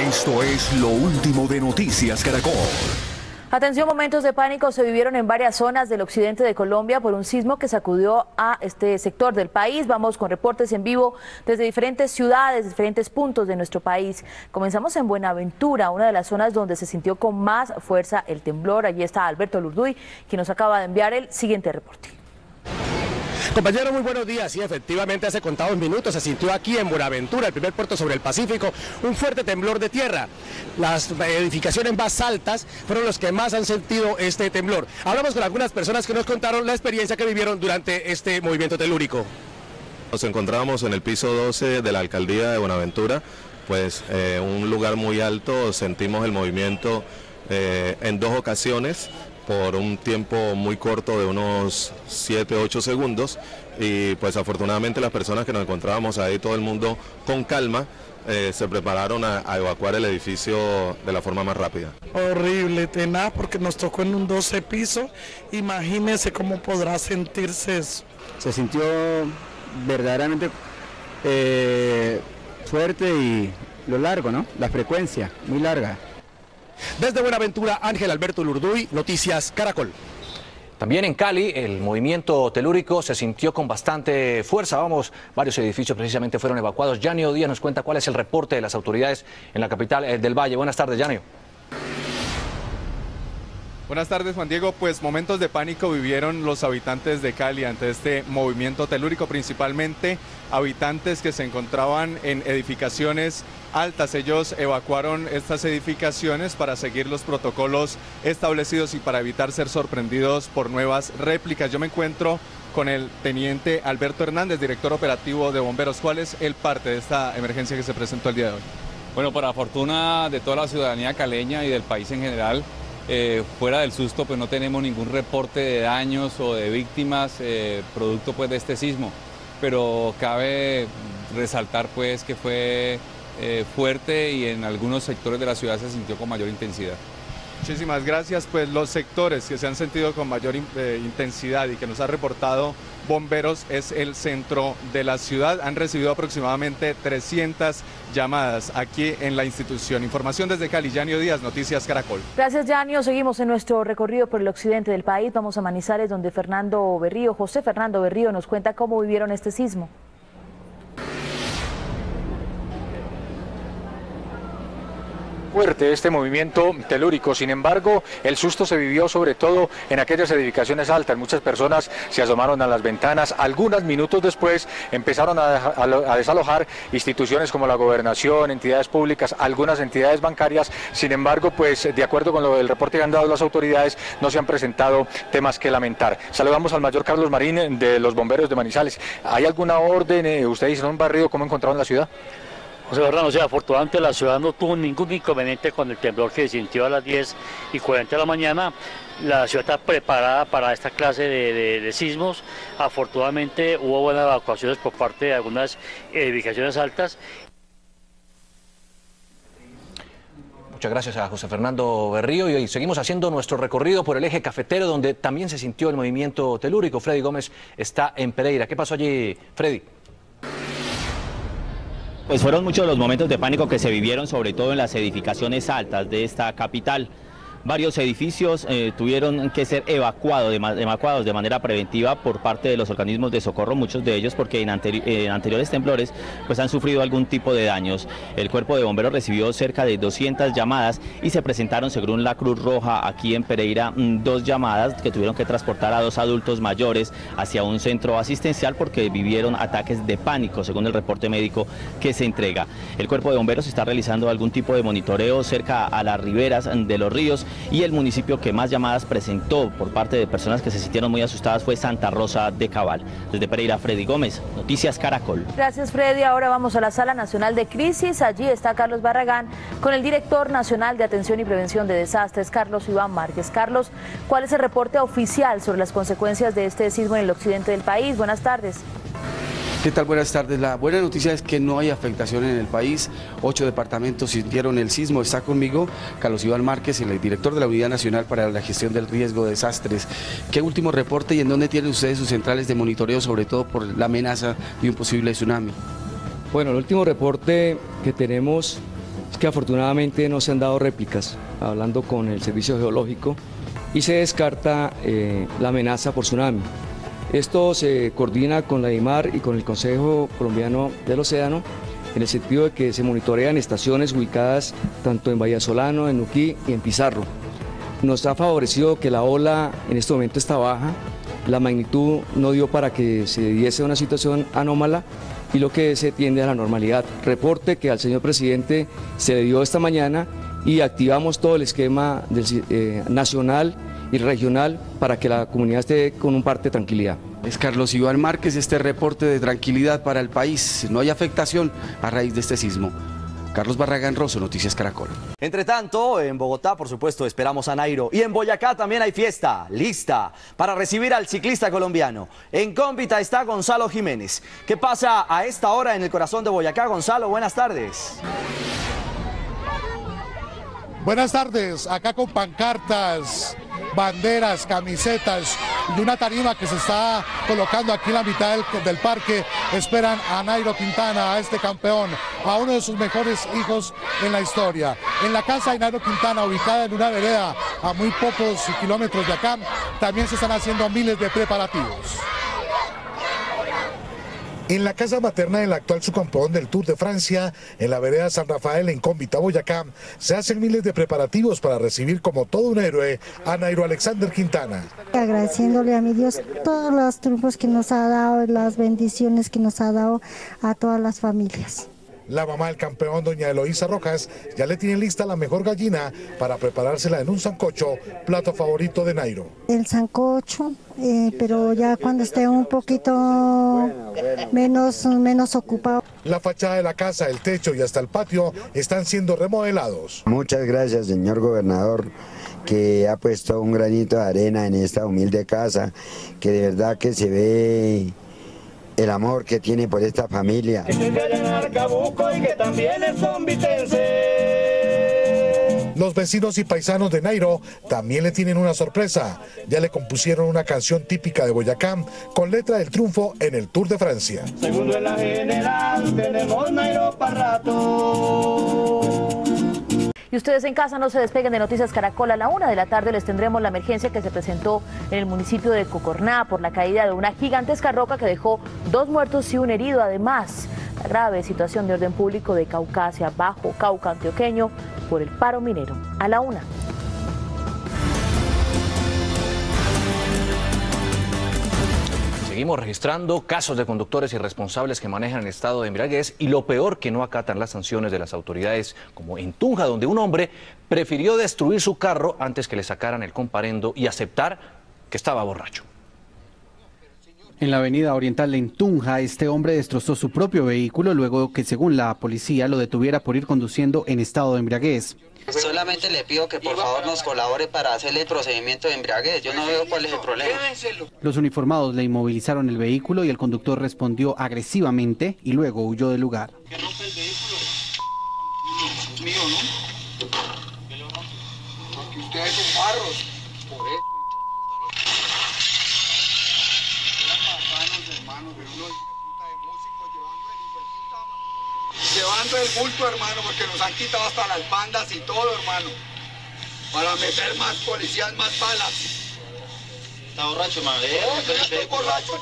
Esto es lo último de Noticias Caracol. Atención, momentos de pánico se vivieron en varias zonas del occidente de Colombia por un sismo que sacudió a este sector del país. Vamos con reportes en vivo desde diferentes ciudades, diferentes puntos de nuestro país. Comenzamos en Buenaventura, una de las zonas donde se sintió con más fuerza el temblor. Allí está Alberto Lurduy, quien nos acaba de enviar el siguiente reporte. Compañero, muy buenos días. Sí, efectivamente, hace contados minutos se sintió aquí en Buenaventura, el primer puerto sobre el Pacífico, un fuerte temblor de tierra. Las edificaciones más altas fueron los que más han sentido este temblor. Hablamos con algunas personas que nos contaron la experiencia que vivieron durante este movimiento telúrico. Nos encontramos en el piso 12 de la alcaldía de Buenaventura, pues un lugar muy alto. Sentimos el movimiento en dos ocasiones, por un tiempo muy corto de unos 7-8 segundos, y pues afortunadamente las personas que nos encontrábamos ahí, todo el mundo con calma, se prepararon a evacuar el edificio de la forma más rápida. Horrible, tenaz, porque nos tocó en un 12 piso. Imagínese cómo podrá sentirse eso. Se sintió verdaderamente fuerte y lo largo, ¿no? La frecuencia, muy larga. Desde Buenaventura, Ángel Alberto Lurduy, Noticias Caracol. También en Cali, el movimiento telúrico se sintió con bastante fuerza. Vamos, varios edificios precisamente fueron evacuados. Yanio Díaz nos cuenta cuál es el reporte de las autoridades en la capital del Valle. Buenas tardes, Yanio. Buenas tardes, Juan Diego. Pues momentos de pánico vivieron los habitantes de Cali ante este movimiento telúrico, principalmente habitantes que se encontraban en edificaciones altas. Ellos evacuaron estas edificaciones para seguir los protocolos establecidos y para evitar ser sorprendidos por nuevas réplicas. Yo me encuentro con el teniente Alberto Hernández, director operativo de Bomberos. ¿Cuál es el parte de esta emergencia que se presentó el día de hoy? Bueno, para fortuna de toda la ciudadanía caleña y del país en general, fuera del susto, pues no tenemos ningún reporte de daños o de víctimas producto pues de este sismo, pero cabe resaltar pues que fue fuerte y en algunos sectores de la ciudad se sintió con mayor intensidad. Muchísimas gracias. Pues los sectores que se han sentido con mayor intensidad y que nos ha reportado Bomberos es el centro de la ciudad. Han recibido aproximadamente 300 llamadas aquí en la institución. Información desde Cali, Yanio Díaz, Noticias Caracol. Gracias, Yanio. Seguimos en nuestro recorrido por el occidente del país. Vamos a Manizales, donde José Fernando Berrío nos cuenta cómo vivieron este sismo. Fuerte este movimiento telúrico, sin embargo el susto se vivió sobre todo en aquellas edificaciones altas. Muchas personas se asomaron a las ventanas. Algunos minutos después empezaron a desalojar instituciones como la gobernación, entidades públicas, algunas entidades bancarias. Sin embargo, pues de acuerdo con el reporte que han dado las autoridades, no se han presentado temas que lamentar. Saludamos al mayor Carlos Marín de los Bomberos de Manizales. ¿Hay alguna orden? Ustedes hicieron un barrido, ¿cómo encontraron la ciudad? José Fernando, afortunadamente la ciudad no tuvo ningún inconveniente con el temblor que se sintió a las 10:40 de la mañana. La ciudad está preparada para esta clase de sismos. Afortunadamente hubo buenas evacuaciones por parte de algunas edificaciones altas. Muchas gracias a José Fernando Berrío, y hoy seguimos haciendo nuestro recorrido por el eje cafetero, donde también se sintió el movimiento telúrico. Freddy Gómez está en Pereira. ¿Qué pasó allí, Freddy? Pues fueron muchos los momentos de pánico que se vivieron, sobre todo en las edificaciones altas de esta capital. Varios edificios tuvieron que ser evacuados de manera preventiva por parte de los organismos de socorro, muchos de ellos porque en anteriores temblores pues han sufrido algún tipo de daños. El cuerpo de bomberos recibió cerca de 200 llamadas y se presentaron, según la Cruz Roja aquí en Pereira, 2 llamadas que tuvieron que transportar a 2 adultos mayores hacia un centro asistencial porque vivieron ataques de pánico, según el reporte médico que se entrega. El cuerpo de bomberos está realizando algún tipo de monitoreo cerca a las riberas de los ríos, y el municipio que más llamadas presentó por parte de personas que se sintieron muy asustadas fue Santa Rosa de Cabal. Desde Pereira, Freddy Gómez, Noticias Caracol. Gracias, Freddy. Ahora vamos a la Sala Nacional de Crisis. Allí está Carlos Barragán con el director nacional de Atención y Prevención de Desastres, Carlos Iván Márquez. Carlos, ¿cuál es el reporte oficial sobre las consecuencias de este sismo en el occidente del país? Buenas tardes. ¿Qué tal? Buenas tardes. La buena noticia es que no hay afectación en el país. 8 departamentos sintieron el sismo. Está conmigo Carlos Iván Márquez, el director de la Unidad Nacional para la Gestión del Riesgo de Desastres. ¿Qué último reporte y en dónde tienen ustedes sus centrales de monitoreo, sobre todo por la amenaza de un posible tsunami? Bueno, el último reporte que tenemos que afortunadamente no se han dado réplicas, hablando con el Servicio Geológico, y se descarta la amenaza por tsunami. Esto se coordina con la IMAR y con el Consejo Colombiano del Océano, en el sentido de que se monitorean estaciones ubicadas tanto en Vallasolano, en Nuquí y en Pizarro. Nos ha favorecido que la ola en este momento está baja, la magnitud no dio para que se diese una situación anómala y lo que se tiende a la normalidad. Reporte que al señor presidente se le dio esta mañana y activamos todo el esquema nacional y regional para que la comunidad esté con un parte de tranquilidad. Es Carlos Iván Márquez, este reporte de tranquilidad para el país. No hay afectación a raíz de este sismo. Carlos Barragán Rosso, Noticias Caracol. Entre tanto, en Bogotá, por supuesto, esperamos a Nairo. Y en Boyacá también hay fiesta, lista para recibir al ciclista colombiano. En Cómbita está Gonzalo Jiménez. ¿Qué pasa a esta hora en el corazón de Boyacá? Gonzalo, buenas tardes. Buenas tardes, acá con pancartas, banderas, camisetas y una tarima que se está colocando aquí en la mitad del parque. Esperan a Nairo Quintana, a este campeón, a uno de sus mejores hijos en la historia. En la casa de Nairo Quintana, ubicada en una vereda a muy pocos kilómetros de acá, también se están haciendo miles de preparativos. En la casa materna del actual subcampeón del Tour de Francia, en la vereda San Rafael, en Cómbita, Boyacá, se hacen miles de preparativos para recibir como todo un héroe a Nairo Alexander Quintana. Agradeciéndole a mi Dios todos los triunfos que nos ha dado, las bendiciones que nos ha dado a todas las familias. La mamá del campeón, doña Eloísa Rojas, ya le tiene lista la mejor gallina para preparársela en un sancocho, plato favorito de Nairo. El sancocho, pero ya cuando esté un poquito menos ocupado. La fachada de la casa, el techo y hasta el patio están siendo remodelados. Muchas gracias, señor gobernador, que ha puesto un granito de arena en esta humilde casa, que de verdad que se ve el amor que tiene por esta familia. Los vecinos y paisanos de Nairo también le tienen una sorpresa. Ya le compusieron una canción típica de Boyacá con letra del triunfo en el Tour de Francia. Segundo en la general, tenemos Nairo para rato. Y ustedes en casa no se despeguen de Noticias Caracol. A la 1 de la tarde les tendremos la emergencia que se presentó en el municipio de Cocorná por la caída de una gigantesca roca que dejó 2 muertos y un herido. Además, la grave situación de orden público de Caucasia, Bajo Cauca antioqueño, por el paro minero. A la 1. Seguimos registrando casos de conductores irresponsables que manejan en estado de embriaguez y lo peor, que no acatan las sanciones de las autoridades, como en Tunja, donde un hombre prefirió destruir su carro antes que le sacaran el comparendo y aceptar que estaba borracho. En la avenida oriental en Tunja, este hombre destrozó su propio vehículo luego que, según la policía, lo detuviera por ir conduciendo en estado de embriaguez. Solamente le pido que por favor nos colabore para hacerle el procedimiento de embriaguez. Yo no veo cuál es el problema. Los uniformados le inmovilizaron el vehículo y el conductor respondió agresivamente y luego huyó del lugar. Que rompe el vehículo. Es mío, ¿no? Porque ustedes son barros. Por eso. Llevando el bulto, hermano, porque nos han quitado hasta las bandas y todo, hermano. Para meter más policías, más balas. ¿Está borracho, hermano? No, yo estoy borracho.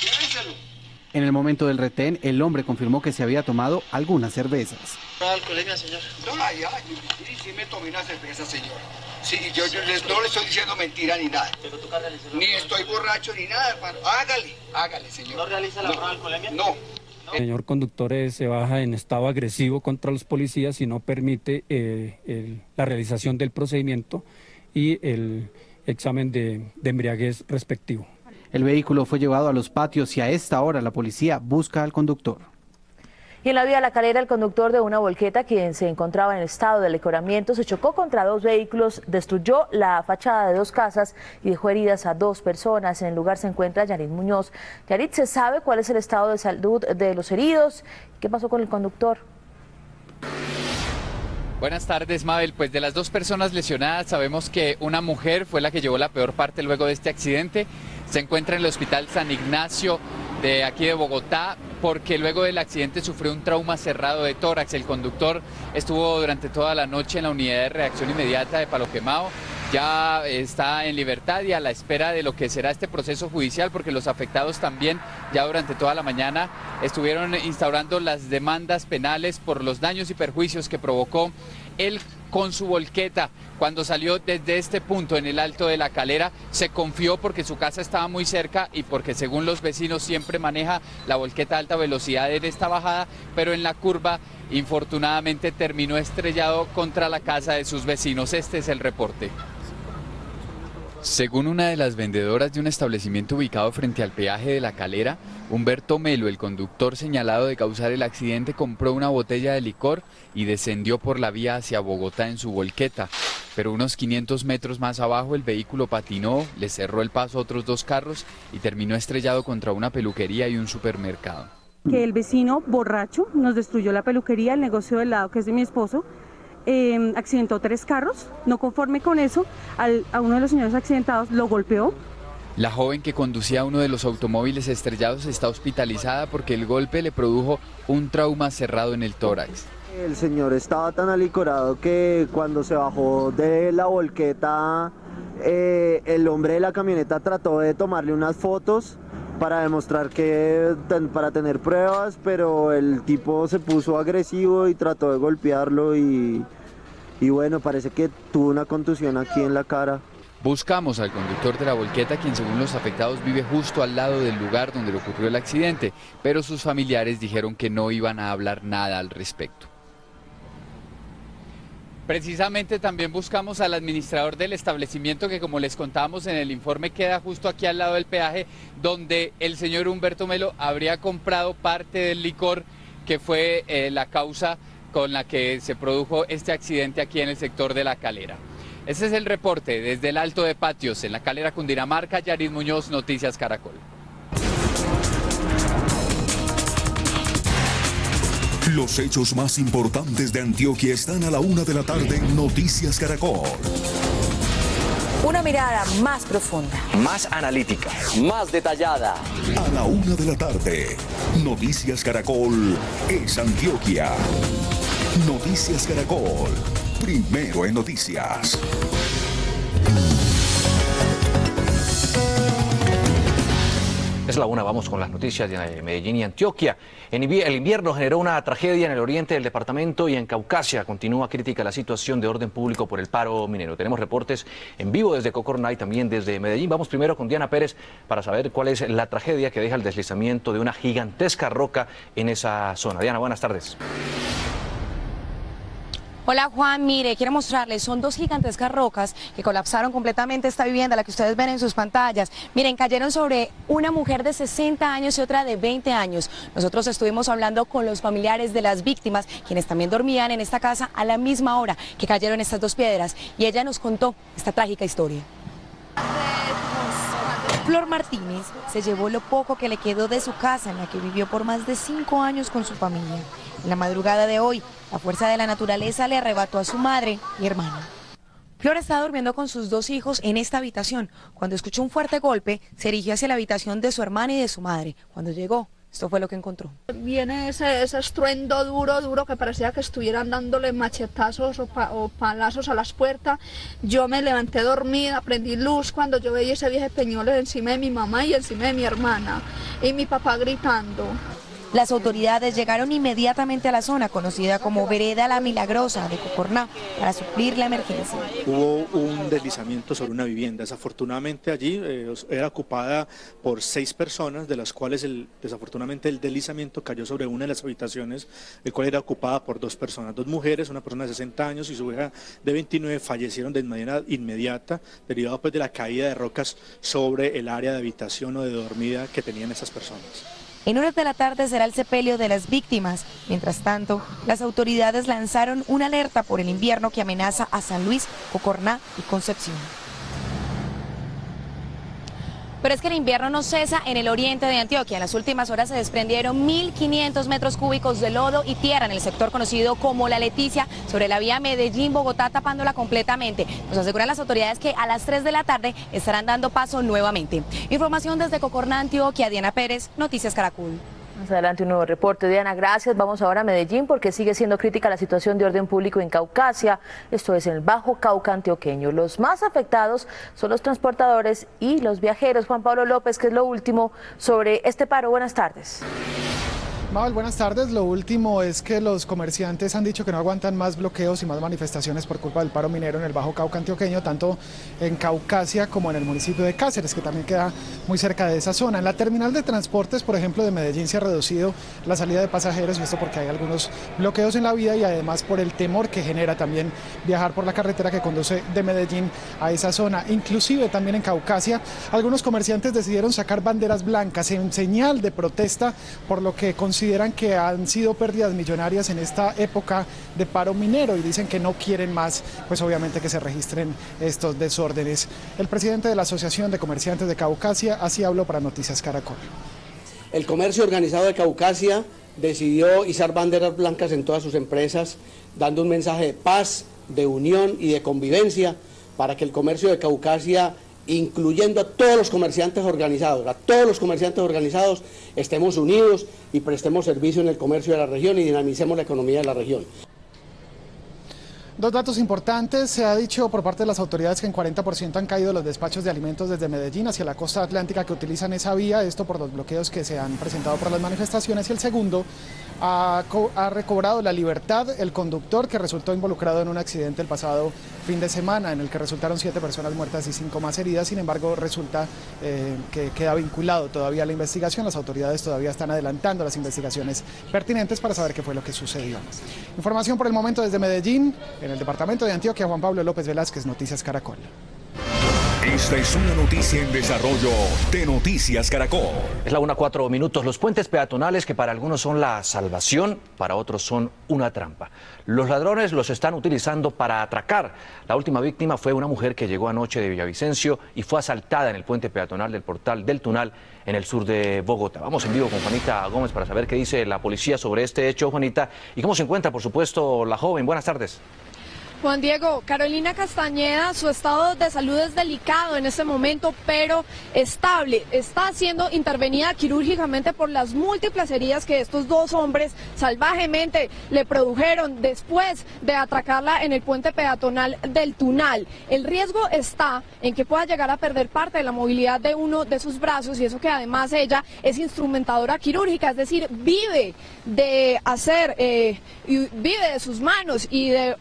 Llévenselo. En el momento del retén, el hombre confirmó que se había tomado algunas cervezas. ¿Alcoholemia, señor? Ay, sí me tomé una cerveza, señor. Sí, yo no le estoy diciendo mentira ni nada. Ni estoy borracho ni nada, hermano. Hágale, señor. ¿No realiza la prueba de alcoholemia? No. El señor conductor se baja en estado agresivo contra los policías y no permite la realización del procedimiento y el examen de embriaguez respectivo. El vehículo fue llevado a los patios y a esta hora la policía busca al conductor. Y en la vía La Calera, el conductor de una volqueta, quien se encontraba en estado de licoramiento, se chocó contra 2 vehículos, destruyó la fachada de 2 casas y dejó heridas a 2 personas. En el lugar se encuentra Yarit Muñoz. Yarit, ¿se sabe cuál es el estado de salud de los heridos? ¿Qué pasó con el conductor? Buenas tardes, Mabel. Pues de las 2 personas lesionadas, sabemos que una mujer fue la que llevó la peor parte luego de este accidente. Se encuentra en el hospital San Ignacio de aquí de Bogotá, porque luego del accidente sufrió un trauma cerrado de tórax. El conductor estuvo durante toda la noche en la unidad de reacción inmediata de Palo Quemado. Ya está en libertad y a la espera de lo que será este proceso judicial, porque los afectados también ya durante toda la mañana estuvieron instaurando las demandas penales por los daños y perjuicios que provocó él con su volqueta. Cuando salió desde este punto en el Alto de la Calera, se confió porque su casa estaba muy cerca y porque según los vecinos siempre maneja la volqueta a alta velocidad en esta bajada, pero en la curva infortunadamente terminó estrellado contra la casa de sus vecinos. Este es el reporte. Según una de las vendedoras de un establecimiento ubicado frente al peaje de La Calera, Humberto Melo, el conductor señalado de causar el accidente, compró una botella de licor y descendió por la vía hacia Bogotá en su volqueta. Pero unos 500 metros más abajo el vehículo patinó, le cerró el paso a otros 2 carros y terminó estrellado contra una peluquería y un supermercado. Que el vecino borracho nos destruyó la peluquería, el negocio del lado que es de mi esposo. Accidentó 3 carros, no conforme con eso, a uno de los señores accidentados lo golpeó. La joven que conducía uno de los automóviles estrellados está hospitalizada porque el golpe le produjo un trauma cerrado en el tórax. El señor estaba tan alicorado que cuando se bajó de la volqueta, el hombre de la camioneta trató de tomarle unas fotos para demostrar para tener pruebas, pero el tipo se puso agresivo y trató de golpearlo y bueno, parece que tuvo una contusión aquí en la cara. Buscamos al conductor de la volqueta, quien según los afectados vive justo al lado del lugar donde le ocurrió el accidente, pero sus familiares dijeron que no iban a hablar nada al respecto. Precisamente también buscamos al administrador del establecimiento que, como les contábamos en el informe, queda justo aquí al lado del peaje, donde el señor Humberto Melo habría comprado parte del licor que fue la causa con la que se produjo este accidente aquí en el sector de La Calera. Ese es el reporte desde el Alto de Patios, en La Calera, Cundinamarca. Yaris Muñoz, Noticias Caracol. Los hechos más importantes de Antioquia están a la 1 de la tarde en Noticias Caracol. Una mirada más profunda, más analítica, más detallada. A la 1 de la tarde, Noticias Caracol es Antioquia. Noticias Caracol, primero en noticias. Es la 1, vamos con las noticias de Medellín y Antioquia. El invierno generó una tragedia en el oriente del departamento y en Caucasia continúa crítica la situación de orden público por el paro minero. Tenemos reportes en vivo desde Cocorná y también desde Medellín. Vamos primero con Diana Pérez para saber cuál es la tragedia que deja el deslizamiento de una gigantesca roca en esa zona. Diana, buenas tardes. Hola Juan, mire, quiero mostrarles, son 2 gigantescas rocas que colapsaron completamente esta vivienda, la que ustedes ven en sus pantallas. Miren, cayeron sobre una mujer de 60 años y otra de 20 años. Nosotros estuvimos hablando con los familiares de las víctimas, quienes también dormían en esta casa a la misma hora que cayeron estas 2 piedras, y ella nos contó esta trágica historia. Flor Martínez se llevó lo poco que le quedó de su casa, en la que vivió por más de 5 años con su familia. En la madrugada de hoy, la fuerza de la naturaleza le arrebató a su madre y hermana. Flor estaba durmiendo con sus 2 hijos en esta habitación. Cuando escuchó un fuerte golpe, se dirigió hacia la habitación de su hermana y de su madre. Cuando llegó, esto fue lo que encontró. Viene ese estruendo duro que parecía que estuvieran dándole machetazos o palazos a las puertas. Yo me levanté dormida, prendí luz cuando yo veía ese viejo peñol encima de mi mamá y encima de mi hermana. Y mi papá gritando. Las autoridades llegaron inmediatamente a la zona conocida como Vereda La Milagrosa de Cocorná para suplir la emergencia. Hubo un deslizamiento sobre una vivienda. Desafortunadamente allí era ocupada por 6 personas, de las cuales desafortunadamente el deslizamiento cayó sobre una de las habitaciones, el cual era ocupada por 2 personas, 2 mujeres, una persona de 60 años y su hija de 29, fallecieron de manera inmediata, derivado pues de la caída de rocas sobre el área de habitación o de dormida que tenían esas personas. En horas de la tarde será el sepelio de las víctimas. Mientras tanto, las autoridades lanzaron una alerta por el invierno que amenaza a San Luis, Cocorná y Concepción. Pero es que el invierno no cesa en el oriente de Antioquia. En las últimas horas se desprendieron 1.500 metros cúbicos de lodo y tierra en el sector conocido como La Leticia, sobre la vía Medellín-Bogotá, tapándola completamente. Nos aseguran las autoridades que a las 3 de la tarde estarán dando paso nuevamente. Información desde Cocorná, Antioquia. Diana Pérez, Noticias Caracol. Más adelante un nuevo reporte. Diana, gracias. Vamos ahora a Medellín porque sigue siendo crítica la situación de orden público en Caucasia, esto es en el Bajo Cauca antioqueño. Los más afectados son los transportadores y los viajeros. Juan Pablo López, ¿qué es lo último sobre este paro? Buenas tardes. Mabel, buenas tardes. Lo último es que los comerciantes han dicho que no aguantan más bloqueos y más manifestaciones por culpa del paro minero en el Bajo Cauca antioqueño, tanto en Caucasia como en el municipio de Cáceres, que también queda muy cerca de esa zona. En la terminal de transportes, por ejemplo, de Medellín se ha reducido la salida de pasajeros, y esto porque hay algunos bloqueos en la vía y además por el temor que genera también viajar por la carretera que conduce de Medellín a esa zona. Inclusive también en Caucasia, algunos comerciantes decidieron sacar banderas blancas en señal de protesta por lo que consideran que han sido pérdidas millonarias en esta época de paro minero y dicen que no quieren más, pues obviamente que se registren estos desórdenes. El presidente de la Asociación de Comerciantes de Caucasia así habló para Noticias Caracol. El comercio organizado de Caucasia decidió izar banderas blancas en todas sus empresas, dando un mensaje de paz, de unión y de convivencia para que el comercio de Caucasia, incluyendo a todos los comerciantes organizados, estemos unidos y prestemos servicio en el comercio de la región y dinamicemos la economía de la región. Dos datos importantes. Se ha dicho por parte de las autoridades que en 40% han caído los despachos de alimentos desde Medellín hacia la costa atlántica que utilizan esa vía, esto por los bloqueos que se han presentado por las manifestaciones. Y el segundo, ha recobrado la libertad el conductor que resultó involucrado en un accidente el pasado fin de semana en el que resultaron 7 personas muertas y 5 más heridas. Sin embargo, resulta que queda vinculado todavía a la investigación. Las autoridades todavía están adelantando las investigaciones pertinentes para saber qué fue lo que sucedió. Información por el momento desde Medellín. En el departamento de Antioquia, Juan Pablo López Velázquez, Noticias Caracol. Esta es una noticia en desarrollo de Noticias Caracol. Es la 1:04. Los puentes peatonales que para algunos son la salvación, para otros son una trampa. Los ladrones los están utilizando para atracar. La última víctima fue una mujer que llegó anoche de Villavicencio y fue asaltada en el puente peatonal del Portal del Tunal en el sur de Bogotá. Vamos en vivo con Juanita Gómez para saber qué dice la policía sobre este hecho, Juanita, y cómo se encuentra, por supuesto, la joven. Buenas tardes. Juan Diego, Carolina Castañeda, su estado de salud es delicado en este momento, pero estable. Está siendo intervenida quirúrgicamente por las múltiples heridas que estos dos hombres salvajemente le produjeron después de atracarla en el puente peatonal del Tunal. El riesgo está en que pueda llegar a perder parte de la movilidad de uno de sus brazos, y eso que además ella es instrumentadora quirúrgica, es decir, vive de hacer, vive de sus manos y de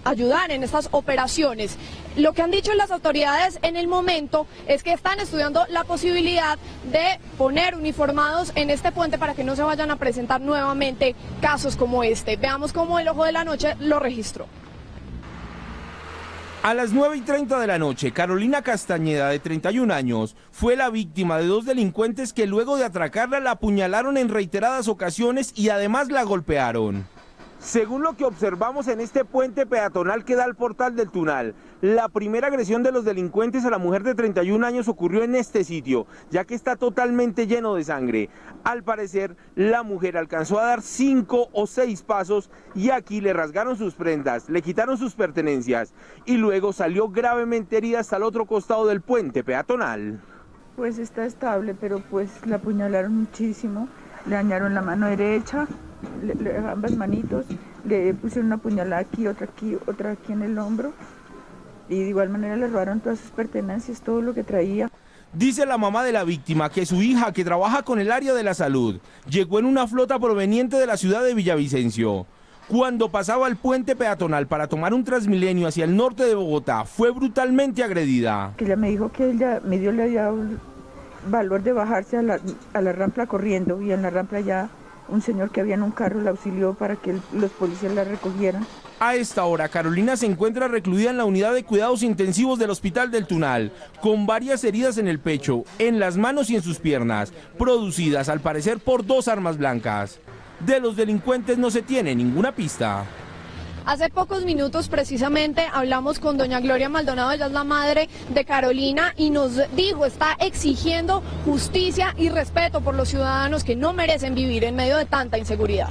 ayudar en estas operaciones. Lo que han dicho las autoridades en el momento es que están estudiando la posibilidad de poner uniformados en este puente para que no se vayan a presentar nuevamente casos como este. Veamos cómo el Ojo de la Noche lo registró. A las 9:30 de la noche, Carolina Castañeda, de 31 años, fue la víctima de dos delincuentes que luego de atracarla la apuñalaron en reiteradas ocasiones y además la golpearon. Según lo que observamos en este puente peatonal que da al Portal del Tunal, la primera agresión de los delincuentes a la mujer de 31 años ocurrió en este sitio, ya que está totalmente lleno de sangre. Al parecer, la mujer alcanzó a dar 5 o 6 pasos y aquí le rasgaron sus prendas, le quitaron sus pertenencias y luego salió gravemente herida hasta el otro costado del puente peatonal. Pues está estable, pero pues la apuñalaron muchísimo, le dañaron la mano derecha, ambas manitos, le pusieron una puñalada aquí, otra aquí en el hombro, y de igual manera le robaron todas sus pertenencias, todo lo que traía. Dice la mamá de la víctima que su hija, que trabaja con el área de la salud, llegó en una flota proveniente de la ciudad de Villavicencio. Cuando pasaba el puente peatonal para tomar un Transmilenio hacia el norte de Bogotá, fue brutalmente agredida. Que ella me dijo que ella medio le había dado valor de bajarse a la rampa corriendo, y en la rampa ya un señor que había en un carro la auxilió para que los policías la recogieran. A esta hora, Carolina se encuentra recluida en la unidad de cuidados intensivos del Hospital del Tunal, con varias heridas en el pecho, en las manos y en sus piernas, producidas al parecer por 2 armas blancas. De los delincuentes no se tiene ninguna pista. Hace pocos minutos precisamente hablamos con doña Gloria Maldonado, ella es la madre de Carolina, y nos dijo, está exigiendo justicia y respeto por los ciudadanos que no merecen vivir en medio de tanta inseguridad.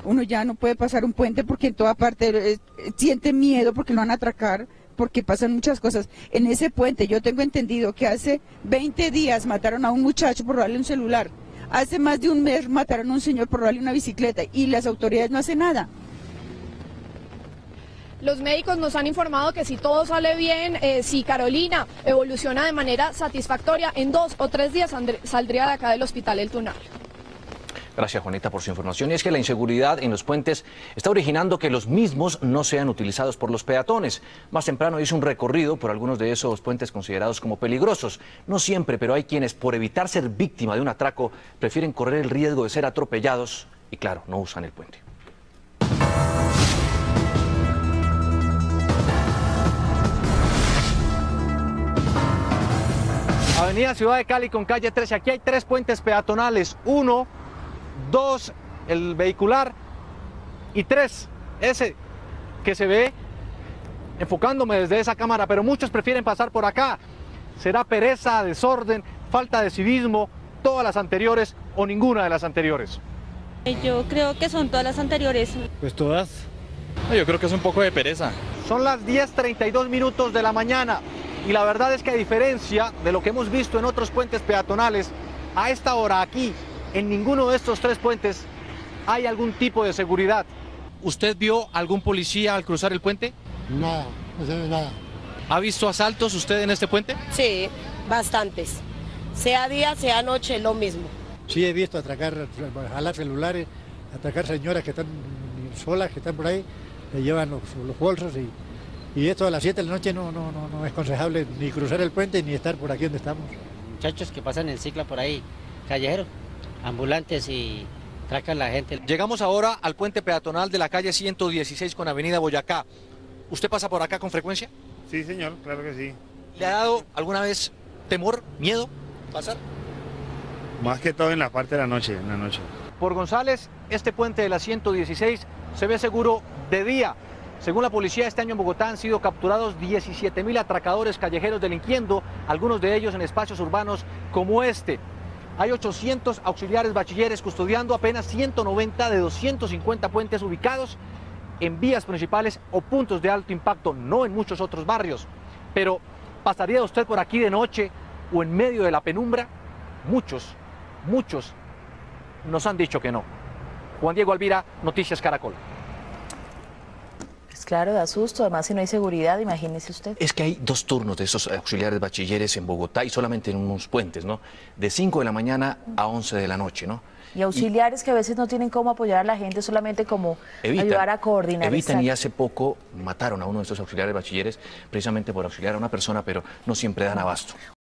Uno ya no puede pasar un puente porque en toda parte siente miedo porque lo van a atracar, porque pasan muchas cosas. En ese puente yo tengo entendido que hace 20 días mataron a un muchacho por robarle un celular. Hace más de un mes mataron a un señor por robarle una bicicleta y las autoridades no hacen nada. Los médicos nos han informado que si todo sale bien, si Carolina evoluciona de manera satisfactoria, en 2 o 3 días saldría de acá del hospital El Tunal. Gracias, Juanita, por su información. Y es que la inseguridad en los puentes está originando que los mismos no sean utilizados por los peatones. Más temprano hice un recorrido por algunos de esos puentes considerados como peligrosos. No siempre, pero hay quienes, por evitar ser víctima de un atraco, prefieren correr el riesgo de ser atropellados y, claro, no usan el puente. Avenida Ciudad de Cali con calle 13. Aquí hay 3 puentes peatonales. 1, 2, el vehicular, y 3, ese que se ve enfocándome desde esa cámara, pero muchos prefieren pasar por acá. Será pereza, desorden, falta de civismo, todas las anteriores o ninguna de las anteriores. Yo creo que son todas las anteriores. Pues todas. Yo creo que es un poco de pereza. Son las 10:32 minutos de la mañana y la verdad es que a diferencia de lo que hemos visto en otros puentes peatonales, a esta hora aquí, en ninguno de estos 3 puentes hay algún tipo de seguridad. ¿Usted vio algún policía al cruzar el puente? Nada, no se ve nada. ¿Ha visto asaltos usted en este puente? Sí, bastantes. Sea día, sea noche, lo mismo. Sí, he visto atracar, jalar celulares, atracar señoras que están solas, que están por ahí, le llevan los bolsos y esto a las 7 de la noche no es aconsejable ni cruzar el puente ni estar por aquí donde estamos. Muchachos que pasan en cicla por ahí, callejeros, ambulantes y atracan a la gente. Llegamos ahora al puente peatonal de la calle 116 con avenida Boyacá. ¿Usted pasa por acá con frecuencia? Sí, señor, claro que sí. ¿Le ha dado alguna vez temor, miedo pasar? Más que todo en la parte de la noche, Por González, este puente de la 116 se ve seguro de día. Según la policía, este año en Bogotá han sido capturados 17.000 atracadores callejeros delinquiendo, algunos de ellos en espacios urbanos como este. Hay 800 auxiliares bachilleres custodiando apenas 190 de 250 puentes ubicados en vías principales o puntos de alto impacto, no en muchos otros barrios. Pero, ¿pasaría usted por aquí de noche o en medio de la penumbra? Muchos nos han dicho que no. Juan Diego Alvira, Noticias Caracol. Pues claro, da susto, además si no hay seguridad, imagínese usted. Es que hay 2 turnos de esos auxiliares bachilleres en Bogotá y solamente en unos puentes, ¿no? De 5 de la mañana a 11 de la noche, ¿no? Y auxiliares que a veces no tienen cómo apoyar a la gente, solamente como ayudar a coordinar. Evitan, y hace poco mataron a uno de estos auxiliares bachilleres precisamente por auxiliar a una persona, pero no siempre dan abasto.